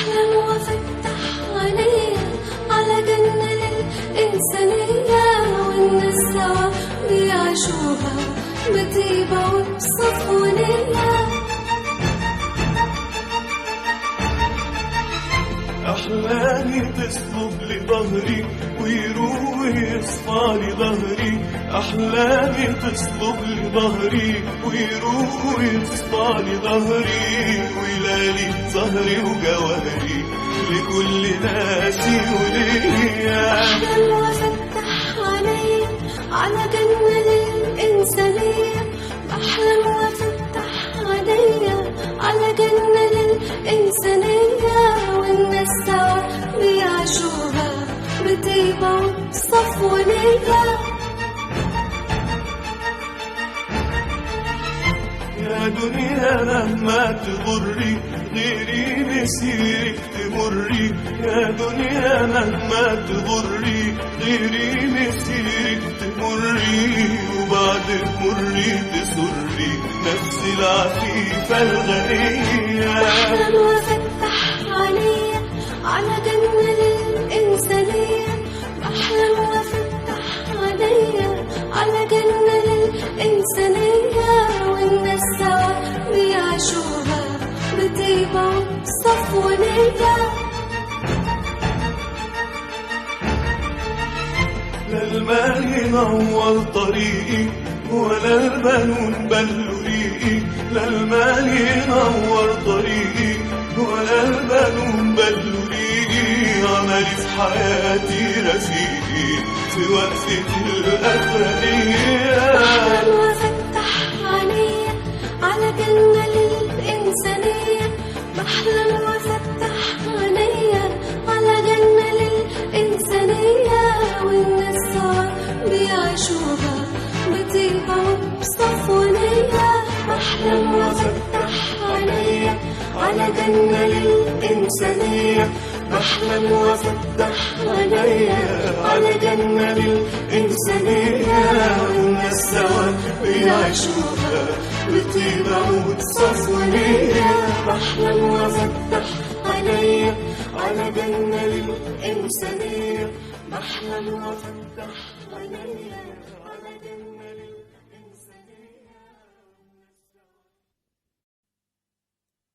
بحلم وأفتح عينيا على جنة للإنسانية، والناس سوا بيعيشوها بطيبة وبصفونية. أحلامي تصلب لظهري ويروح ويصفى لظهري، أحلامي تصلب لظهري ويروح ويصفى لظهري، ويلالي ظهري وجوهري لكل ناسي وليا. بحلم وأفتح عينيا على جنة للإنسانية، بحلم وأفتح عينيا على جنة للإنسانية، والناس سوا بيعيشوها بطيبة وبصفونية. يا دنيا مهما تغري غيري مسيرك تمري، يا دنيا مهما تغري غيري مسيرك تمري، وبعد تمري تسري نفسي العفيفة الغنية. بحلم وأفتح عينيا على جنة للإنسانية، بحلم وأفتح عينيا على جنة للإنسانية، والناس سوا بيعيشوها بطيبة وبصفونية. لا المال ينور طريقي ولا البنون بلوا ريقي، لا المال ينور طريقي ولا البنون بلوا ريقي، عملي في حياتي رفيقي في وقفة الأخرانية. بحلم وأفتح عينيا على جنة للإنسانية، بحلم وأفتح عينيا على جنة للإنسانية، والناس سوا بيعيشوها بطيبة وبصفونية. بحلم وأفتح عينيا على جنة للإنسانية، بحلم وأفتح عينيا على جنة للإنسانية، والناس سوا بيعيشوها بطيبة وبصفونية. بحلم وأفتح عينيا على جنة للإنسانية، بحلم وأفتح عينيا